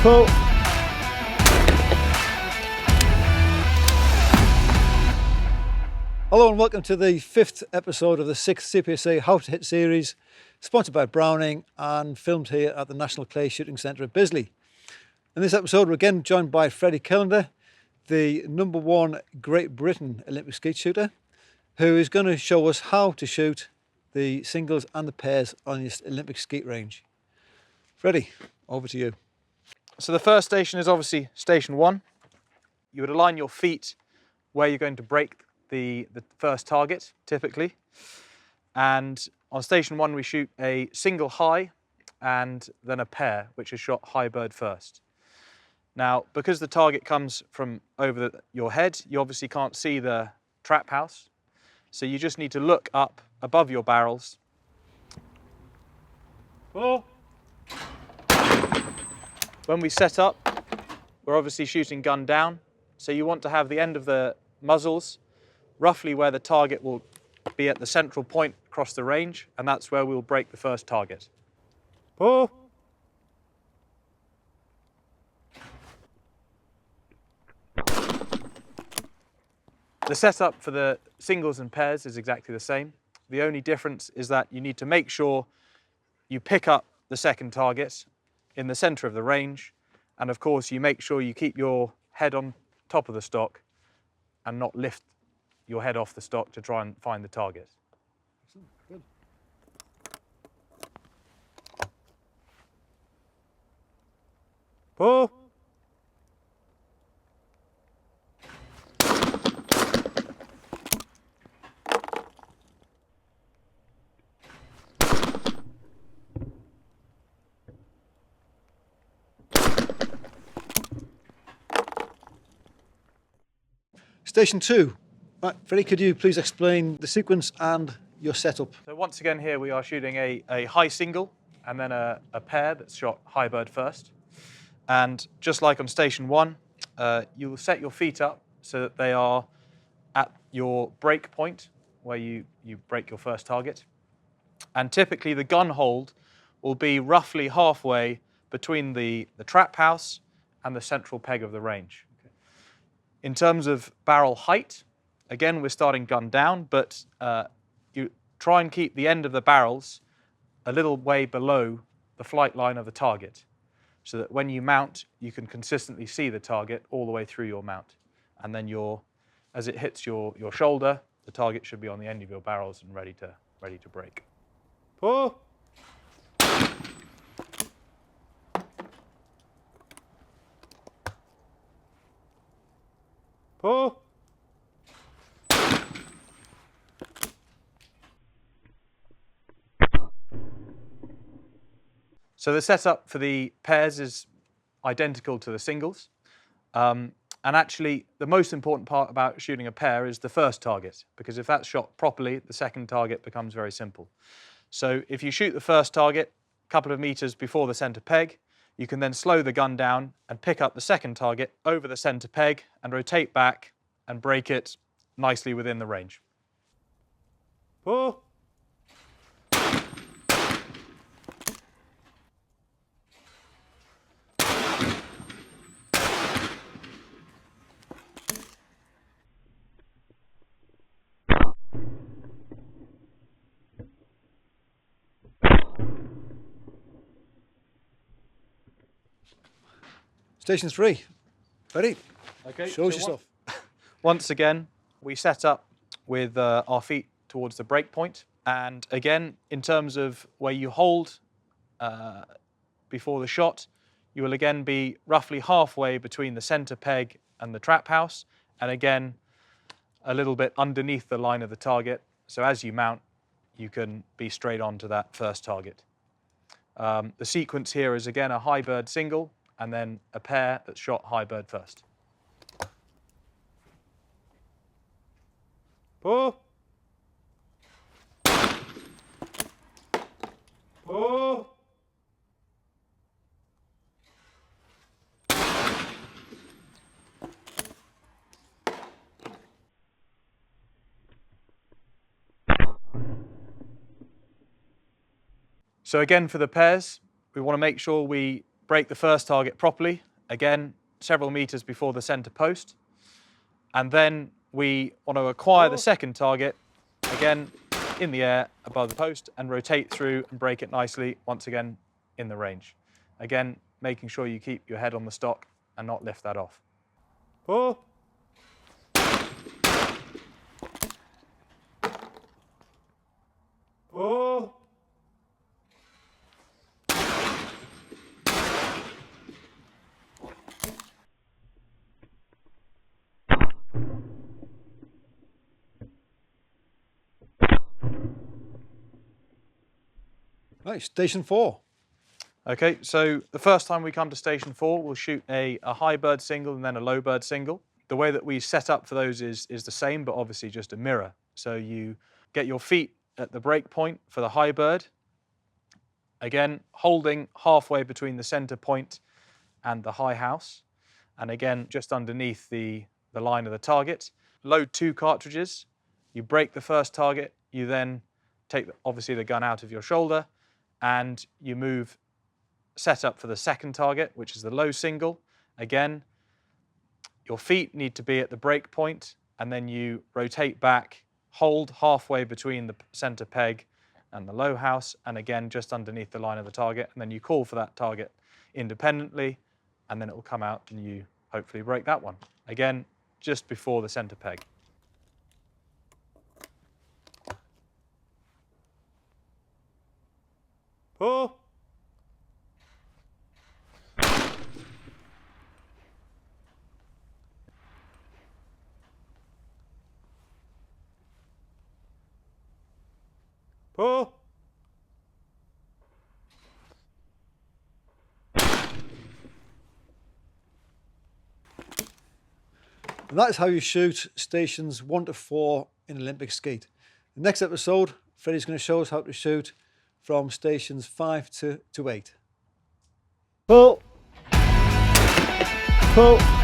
Pull. Hello and welcome to the 5th episode of the 6th CPSA How to Hit series, sponsored by Browning and filmed here at the National Clay Shooting Centre at Bisley. In this episode, we're again joined by Freddie Callender, the #1 Great Britain Olympic skeet shooter, who is going to show us how to shoot the singles and the pairs on this Olympic skeet range. Freddie, over to you. So the first station is obviously station 1. You would align your feet where you're going to break the first target, typically. And on station 1, we shoot a single high and then a pair, which is shot high bird first. Now, because the target comes from over your head, you obviously can't see the trap house. So you just need to look up above your barrels. Oh. When we set up, we're obviously shooting gun down. So you want to have the end of the muzzles roughly where the target will be at the central point across the range, and that's where we'll break the first target. Oh. The setup for the singles and pairs is exactly the same. The only difference is that you need to make sure you pick up the second target in the center of the range, and of course you make sure you keep your head on top of the stock and not lift your head off the stock to try and find the target. Good. Pull. Station 2. Right, Freddie, could you please explain the sequence and your setup? So once again here we are shooting a high single and then a pair that's shot high bird first. And just like on station 1, you will set your feet up so that they are at your break point where you break your first target. And typically the gun hold will be roughly halfway between the trap house and the central peg of the range. Okay. In terms of barrel height, again, we're starting gun down, but you try and keep the end of the barrels a little way below the flight line of the target, so that when you mount, you can consistently see the target all the way through your mount. And then as it hits your shoulder, the target should be on the end of your barrels and ready to break. Pull. Pull. So the setup for the pairs is identical to the singles. And actually, the most important part about shooting a pair is the first target, because if that's shot properly, the second target becomes very simple. So if you shoot the first target a couple of meters before the center peg, you can then slow the gun down and pick up the second target over the center peg and rotate back and break it nicely within the range. Pull. Station 3. Ready? Okay. Show us yourself. Once again, we set up with our feet towards the break point. And again, in terms of where you hold before the shot, you will again be roughly halfway between the center peg and the trap house. And again, a little bit underneath the line of the target. So as you mount, you can be straight on to that first target. The sequence here is again a high bird single and then a pair that's shot high bird first. Pull. Pull. So again, for the pairs, we want to make sure we break the first target properly, again, several meters before the center post. And then we want to acquire the second target, again, in the air above the post, and rotate through and break it nicely, once again, in the range. Again, making sure you keep your head on the stock and not lift that off. Pull. Pull. Right, station 4. Okay, so the first time we come to station 4, we'll shoot a high bird single and then a low bird single. The way that we set up for those is the same, but obviously just a mirror. So you get your feet at the break point for the high bird. Again, holding halfway between the center point and the high house. And again, just underneath the line of the target. Load 2 cartridges. You break the first target. You then take, obviously, the gun out of your shoulder, and you move set up for the second target, which is the low single. Again, your feet need to be at the break point, and then you rotate back, hold halfway between the center peg and the low house, and again, just underneath the line of the target, and then you call for that target independently, and then it will come out and you hopefully break that one. Again, just before the center peg. Pull. Pull. And that is how you shoot stations 1 to 4 in Olympic skeet. The next episode, Freddie's going to show us how to shoot from stations 5 to 8. Pull. Pull.